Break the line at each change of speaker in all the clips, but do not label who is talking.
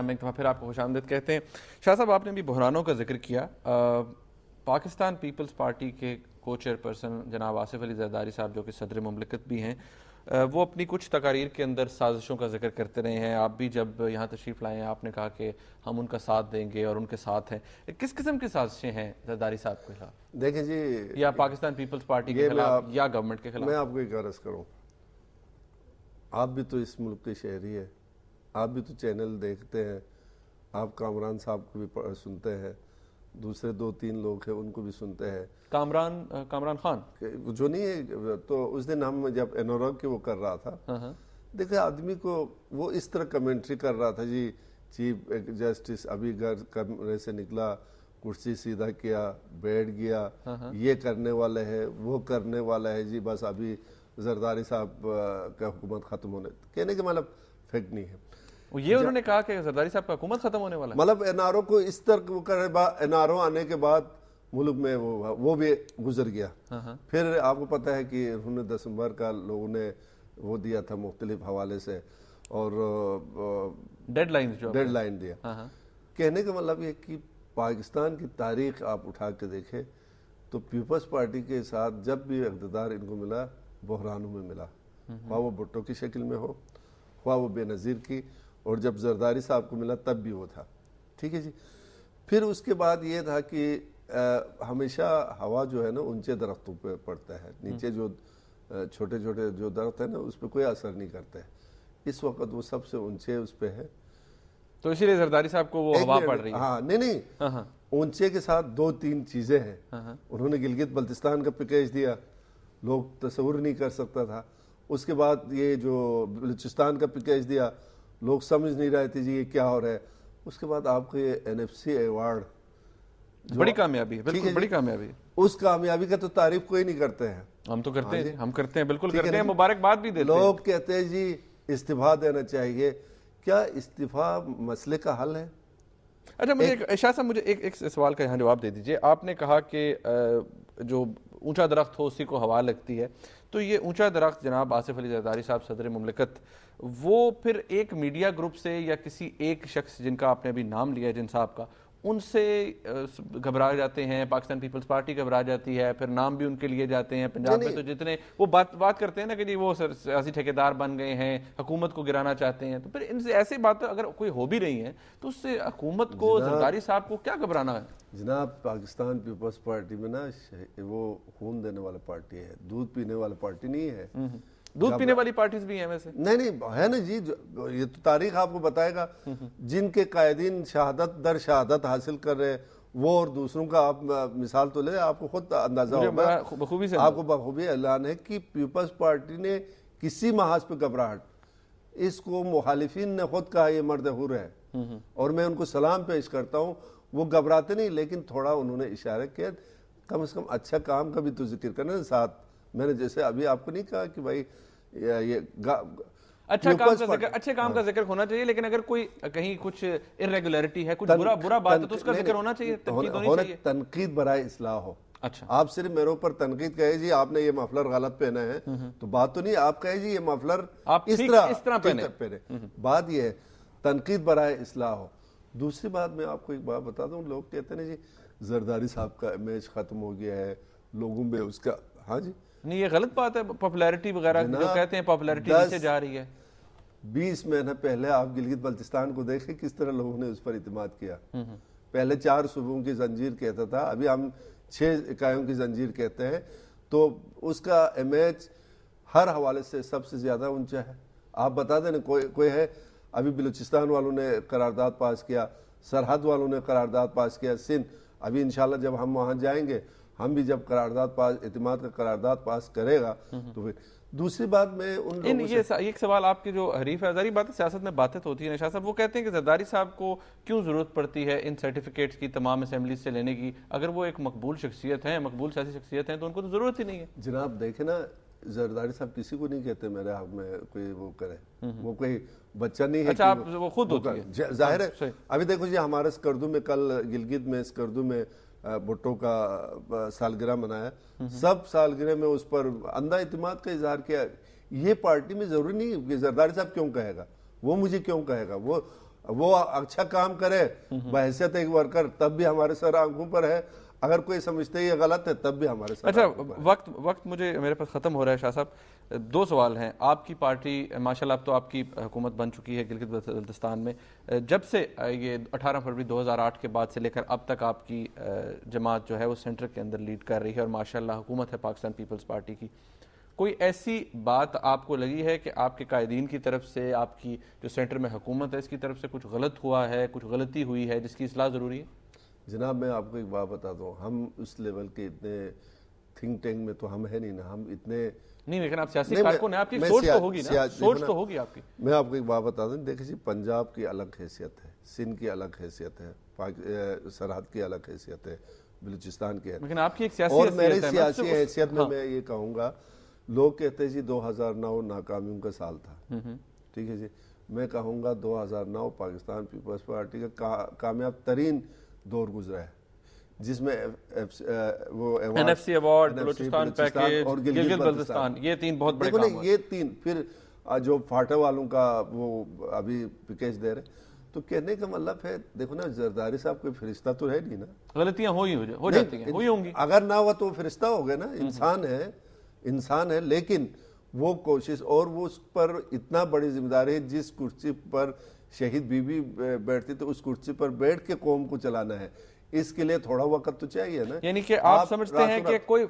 Programme میں ایک دفعہ پھر آپ کو خوش آمدید کہتے ہیں. شاہ صاحب, آپ نے بھی بحرانوں کا ذکر کیا. پاکستان پیپلز پارٹی کے کو چیئر پرسن جناب آصف علی زرداری صاحب, جو کہ صدر مملکت بھی ہیں, وہ اپنی کچھ تقاریر کے اندر سازشوں کا ذکر کرتے رہے ہیں. آپ بھی جب یہاں تشریف لائے ہیں آپ نے کہا کہ ہم ان کا ساتھ دیں گے اور ان کے ساتھ ہیں. کس قسم کی سازشیں ہیں زرداری صاحب کے خلاف؟
دیکھیں جی,
یا پاکستان پیپلز پارٹی کے خلاف یا گورنمنٹ کے خلاف؟
میں آپ کو ایک عرض کروں, آپ بھی تو اس ملک کے شہری ہیں, آپ بھی تو چینل دیکھتے ہیں, آپ کامران صاحب کو بھی سنتے ہیں, دوسرے 2-3 لوگ ہیں ان کو بھی سنتے ہیں.
کامران خان
جو نہیں ہے, تو اس دن ہم جب انوراگ کے وہ کر رہا تھا, دیکھیں آدمی کو وہ اس طرح کمنٹری کر رہا تھا, جی چیف جسٹس ابھی گھر کمرے سے نکلا, کرسی سیدھا کیا, بیٹھ گیا, یہ کرنے والا ہے وہ کرنے والا ہے, جی بس ابھی زرداری صاحب کا حکومت ختم ہونے, کہنے کے مطلب فیکٹ نہیں ہے.
یہ انہوں نے کہا کہ زرداری صاحب کا حکومت ختم ہونے والا ہے,
مطلب این آر او کو اس طرح وہ کرے, این آر او آنے کے بعد ملک میں وہ بھی گزر گیا. پھر آپ کو پتہ ہے کہ انہوں نے دسمبر کا لوگوں نے وہ دیا تھا مختلف حوالے سے, اور
ڈیڈ
لائن دیا. کہنے کا مطلب یہ کہ پاکستان کی تاریخ آپ اٹھا کے دیکھیں تو پیپلز پارٹی کے ساتھ جب بھی اقتدار ان کو ملا بحرانوں میں ملا, خواہ وہ بھٹو کی شکل میں ہو, خواہ وہ بے نظیر کی, اور جب زرداری صاحب کو ملا تب بھی وہ تھا. ٹھیک ہے جی. پھر اس کے بعد یہ تھا کہ ہمیشہ ہوا جو ہے نا اونچے درختوں پہ پڑتا ہے, نیچے جو چھوٹے چھوٹے جو درخت ہیں نا اس پہ کوئی اثر نہیں کرتا ہے. اس وقت وہ سب سے اونچے اس پہ ہے,
تو اسی لیے زرداری صاحب کو وہ ہوا پڑ رہی ہے.
ہاں نہیں, اونچے کے ساتھ 2-3 چیزیں ہیں. انہوں نے گلگت بلتستان کا پیکیج دیا, لوگ تصور نہیں کر سکتا تھا. اس کے بعد یہ جو بلوچستان کا پیکیج دیا, لوگ سمجھ نہیں رہے تھے جی یہ کیا ہو رہا ہے. اس کے بعد آپ کو یہ NFC ایوارڈ,
بڑی کامیابی ہے, بالکل بڑی کامیابی ہے.
اس کامیابی کا تو تعریف کوئی نہیں کرتے ہیں.
ہم تو کرتے ہیں, ہم کرتے ہیں, بالکل کرتے ہیں, مبارکباد بھی دیتے ہیں.
لوگ کہتے ہیں جی استعفیٰ دینا چاہیے. کیا استعفیٰ مسئلے کا حل ہے؟
اچھا مجھے شاہ صاحب مجھے ایک سوال کا یہاں جواب دے دیجئے. آپ نے کہا کہ جو اونچا درخت ہو اسی کو ہوا لگتی ہے, تو یہ اونچا درخت جناب آصف علی زرداری صاحب صدر مملکت, وہ پھر ایک میڈیا گروپ سے یا کسی ایک شخص جن کا آپ نے ابھی نام لیا جن صاحب کا, ان سے گھبرا جاتے ہیں, پاکستان پیپلز پارٹی گھبرا جاتی ہے, پھر نام بھی ان کے لیے جاتے ہیں پنجاب میں, تو جتنے وہ بات کرتے ہیں نا کہ جی وہ سیاسی ٹھیکیدار بن گئے ہیں, حکومت کو گرانا چاہتے ہیں, تو پھر ان سے ایسی باتیں اگر کوئی ہو بھی رہی ہیں تو اس سے حکومت کو, زرداری صاحب کو کیا گھبرانا ہے؟
جناب پاکستان پیپلز پارٹی میں نا وہ خون دینے والا پارٹی ہے, دودھ پینے والا پارٹی نہیں ہے.
دودھ پینے والی پارٹیز بھی ہیں ویسے؟
نہیں ہے نا جی, یہ تو تاریخ آپ کو بتائے گا. جن کے قائدین شہادت در شہادت حاصل کر رہے وہ, اور دوسروں کا آپ مثال تو لے, آپ کو خود اندازہ ہوگا, آپ کو بخوبی اعلان ہے کہ پیپلز پارٹی نے کسی محاذ پہ گھبراہٹ, اس کو مخالفین نے خود کہا یہ مرد حر ہے, اور میں ان کو سلام پیش کرتا ہوں. وہ گھبراتے نہیں, لیکن تھوڑا انہوں نے اشارہ کیا, کم از کم اچھا کام کا بھی تو ذکر کرنا ساتھ. میں نے جیسے ابھی آپ کو نہیں کہا کہ بھائی یہ
اچھے کام کا ذکر ہونا چاہیے, لیکن اگر کوئی کہیں کچھ irregularity ہے, کچھ برا بات ہے, تو اس کا ذکر ہونا چاہیے, تنقید ہونی چاہیے.
تنقید برائے اصلاح ہو.
اچھا,
آپ صرف میرے اوپر تنقید کہے جی آپ نے یہ مفلر غلط پہنا ہے, تو بات تو نہیں, آپ کہے جی یہ مفلر اس طرح پہنے. بات یہ ہے تنقید برائے اصلاح ہو. دوسری بات میں آپ کو ایک بات بتا دوں, لوگ کہتے ہیں جی زرداری صاحب کا امیج ختم ہو گیا ہے, لوگوں میں اس کا, ہاں جی
نہیں یہ غلط بات ہے. پاپولیرٹی وغیرہ جو کہتے ہیں پاپولیرٹی نیچے جا رہی ہے.
20 مہینہ پہلے آپ گلگت بلتستان کو دیکھیں کس طرح لوگوں نے اس پر اعتماد کیا. پہلے 4 صوبوں کی زنجیر کہتا تھا, ابھی ہم 6 اکائیوں کی زنجیر کہتے ہیں. تو اس کا امیج ہر حوالے سے سب سے زیادہ اونچا ہے. آپ بتا دیں نا, کوئی ہے, ابھی بلوچستان والوں نے قرارداد پاس کیا, سرحد والوں نے قرارداد پاس کیا, سندھ, ابھی انشاءاللہ جب ہم وہاں جائیں گے, ہم بھی جب قرارداد پاس, اعتماد کا قرارداد پاس کرے گا تو پھر. دوسری بات میں ان لوگوں سے
ایک سوال آپ کے جو حریف ہے, ظاہری بات ہے سیاست میں باتیں تو ہوتی ہیں. شاہ صاحب وہ کہتے ہیں کہ زرداری صاحب کو کیوں ضرورت پڑتی ہے ان سرٹیفکیٹس کی تمام اسمبلیز سے لینے کی, اگر وہ ایک مقبول شخصیت ہیں, مقبول سیاسی شخصیت ہیں, تو ان کو تو ضرورت ہی نہیں ہے.
جناب دیکھیں نا, زرداری صاحب کسی کو نہیں کہتے میرے حق میں کوئی وہ کرے, وہ کوئی بچہ نہیں ہے.
اچھا, آپ وہ خود ہوتی ہے
ظاہر ہے. ابھی دیکھو جی ہمارے اسکردو میں, کل گلگت میں اسکردو میں بھٹو کا سالگرہ منایا, سب سالگرہ میں اس پر اندھا اعتماد کا اظہار کیا. یہ پارٹی میں ضروری نہیں کہ زرداری صاحب کیوں کہے گا, وہ مجھے کیوں کہے گا, وہ وہ اچھا کام کرے بحیثیت ایک ورکر تب بھی ہمارے سر آنکھوں پر ہے، اگر کوئی سمجھتے یہ غلط ہے تب بھی ہمارے سر
اچھا
آنکھوں پر ہے۔
وقت مجھے میرے پاس ختم ہو رہا ہے شاہ صاحب، دو سوال ہیں۔ آپ کی پارٹی ماشاءاللہ اب تو آپ کی حکومت بن چکی ہے گلگت بلتستان میں، جب سے یہ 18 فروری 2008 کے بعد سے لے کر اب تک آپ کی جماعت جو ہے وہ سینٹر کے اندر لیڈ کر رہی ہے اور ماشاءاللہ حکومت ہے پاکستان پیپلز پارٹی کی، کوئی ایسی بات آپ کو لگی ہے کہ آپ کے قائدین کی طرف سے، آپ کی جو سینٹر میں حکومت ہے اس کی طرف سے کچھ غلط ہوا ہے، کچھ غلطی ہوئی ہے جس کی اصلاح ضروری ہے؟
جناب میں آپ کو ایک بات بتا دوں، ہم اس لیول کے اتنے تھنک ٹینک میں تو ہم ہے نہیں نا، ہم اتنے
نہیں، لیکن آپ سیاسی کارکن ہیں، آپ کی سوچ تو ہوگی نا، سوچ تو ہوگی آپ کی۔
میں آپ کو ایک بات بتا دوں، دیکھیں جی پنجاب کی الگ حیثیت ہے، سندھ کی الگ حیثیت ہے، سرحد کی الگ حیثیت ہے، بلوچستان کی ہے،
لیکن آپ کی ایک سیاسی
اور
حیثیت
میری
ہے،
سیاسی حیثیت میں یہ کہوں گا، لوگ کہتے ہیں جی 2009 ناکامیوں کا سال تھا، ٹھیک ہے جی، میں کہوں گا 2009 پاکستان پیپلز پارٹی کا کامیاب ترین دور گزرا ہے، جس میں وہ
N F C award, Balochistan package اور گلگت بلتستان، یہ تین بہت بڑے کام ہوئے۔
یہ تین، پھر جو فاٹا والوں کا وہ ابھی پیکیج دے رہے، تو کہنے کا مطلب ہے دیکھو نا، زرداری صاحب کوئی فرشتہ تو ہے نہیں نا،
غلطیاں ہو جاتی ہیں، ہوئی ہوں گی،
اگر نہ ہوا تو وہ فرشتہ ہو گئے نا، انسان ہے، لیکن وہ کوشش، اور وہ اس پر اتنا بڑی ذمہ داری ہے، جس کرسی پر شہید بی بی بیٹھتی تو اس کرسی پر بیٹھ کے قوم کو چلانا ہے، اس کے لیے تھوڑا وقت تو چاہیے نا۔
یعنی کہ آپ سمجھتے ہیں کہ کوئی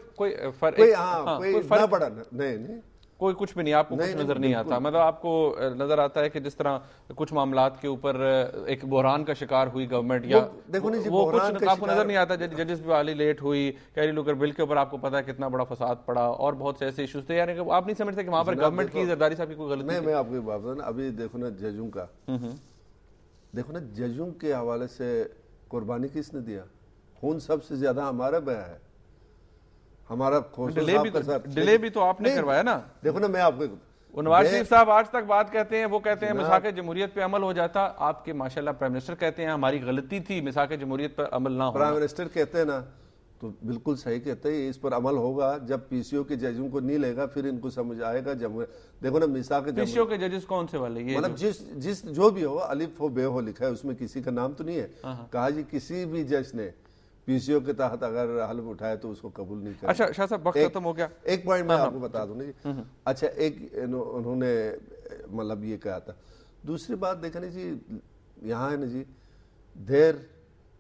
فرق
نہ پڑا، نہیں
کوئی کچھ بھی نہیں، آپ کو کچھ نظر نہیں آتا، مطلب آپ کو نظر آتا ہے کہ جس طرح کچھ معاملات کے اوپر ایک بحران کا شکار ہوئی گورنمنٹ، یا وہ کچھ آپ کو نظر نہیں آتا، ججز بھی والی لیٹ ہوئی، کیری لوکر بل کے اوپر آپ کو پتا ہے کتنا بڑا فساد پڑا، اور بہت سے ایسے ایشوز تھے، یعنی کہ آپ نہیں سمجھتے کہ وہاں پر گورنمنٹ کی، زرداری صاحب کی کوئی غلطی؟
میں آپ کو ایک بات بتا، ابھی دیکھو نا ججوں کا، دیکھو نا ججوں کے حوالے سے قربانی کس نے دیا؟ خون سب سے زیادہ ہمارا بہا ہے، ہمارا
ڈیلے بھی تو آپ نے کروایا نا۔
دیکھو نا میں آپ کو،
نواز شریف صاحب آج تک بات کہتے ہیں، وہ کہتے ہیں مساق جمہوریت پہ عمل ہو جاتا، آپ کے ماشاءاللہ پرائم منسٹر کہتے ہیں ہماری غلطی تھی مساق جمہوریت پر عمل نہ ہونا۔
پرائم منسٹر کہتے ہیں نا، تو بالکل صحیح کہتے ہیں، اس پر عمل ہوگا جب پی سی او کے ججوں کو نہیں لے گا، پھر ان کو سمجھ آئے گا جمہوریت۔ دیکھو نا میثاق
پی سی او کے ججز کون سے والے؟ یہ
مطلب جو بھی ہو، الف ہو بے ہو لکھا ہے، اس میں کسی کا نام تو نہیں ہے، کہا جی کسی بھی جج نے پی سی او کے تحت اگر حلف اٹھائے تو اس کو قبول نہیں کرے۔
اچھا شاہ صاحب وقت ختم ہو گیا،
ایک پوائنٹ میں آپ کو بتا دوں جی، اچھا ایک انہوں نے مطلب یہ کہا تھا، دوسری بات دیکھا نا جی، یہاں ہے نا جی، دیر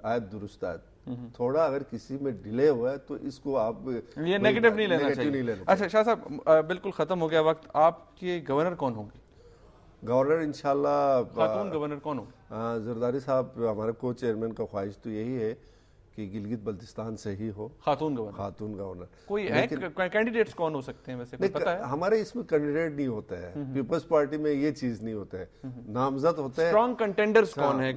آیت درست آیت، تھوڑا اگر کسی میں ڈیلے ہوا ہے تو اس کو آپ
یہ نیگیٹو نہیں لینا چاہیے۔ اچھا شاہ صاحب بالکل ختم ہو گیا وقت، آپ کے گورنر کون ہوں گے؟
گورنر انشاءاللہ
خاتون گورنر کون ہوں؟
زرداری صاحب ہمارے کو چیئرمین کا خواہش تو یہی ہے کہ گلگت بلتستان سے ہی ہو
خاتون گورنر۔ کوئی ہے کینڈیڈیٹس کون ہو سکتے ہیں ویسے کوئی پتہ ہے؟
ہمارے اس میں کینڈیڈیٹ نہیں ہوتا ہے، پیپلز پارٹی میں یہ چیز نہیں ہوتا ہے، نامزد ہوتا ہے۔
اسٹرانگ کنٹینڈرز کون ہیں،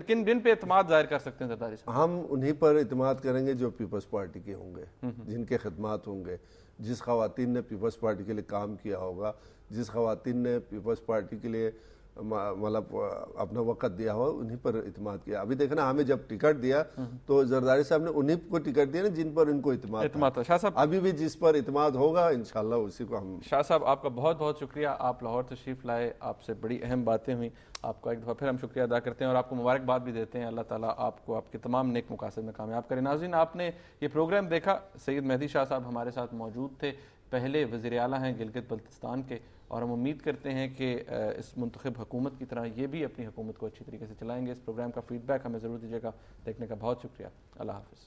کن پہ اعتماد ظاہر کر سکتے ہیں زرداری صاحب؟
ہم انہی پر اعتماد کریں گے جو پیپلز پارٹی کے ہوں گے، جن کے خدمات ہوں گے، جس خواتین نے پیپلز پارٹی کے لیے کام کیا ہوگا، جس خواتین نے پیپلز پارٹی کے لیے مطلب اپنا وقت دیا ہوا، انہی پر اعتماد کیا۔ ابھی دیکھنا ہمیں جب ٹکٹ دیا تو زرداری صاحب نے انہی کو ٹکٹ دیا نا جن پر ان کو اعتماد تھا۔ شاہ صاحب ابھی بھی جس پر اعتماد ہوگا انشاءاللہ اسی کو ہم۔
شاہ صاحب آپ کا بہت بہت شکریہ، آپ لاہور تشریف لائے، آپ سے بڑی اہم باتیں ہوئیں، آپ کا ایک دفعہ پھر ہم شکریہ ادا کرتے ہیں اور آپ کو مبارکباد بھی دیتے ہیں، اللہ تعالیٰ آپ کو آپ کے تمام نیک مقاصد میں کامیاب کرے۔ ناظرین آپ نے یہ پروگرام دیکھا، سید مہدی شاہ صاحب ہمارے ساتھ موجود تھے، پہلے وزیر اعلیٰ ہیں گلگت بلتستان کے، اور ہم امید کرتے ہیں کہ اس منتخب حکومت کی طرح یہ بھی اپنی حکومت کو اچھی طریقے سے چلائیں گے۔ اس پروگرام کا فیڈ بیک ہمیں ضرور دیجیے گا۔ دیکھنے کا بہت شکریہ، اللہ حافظ۔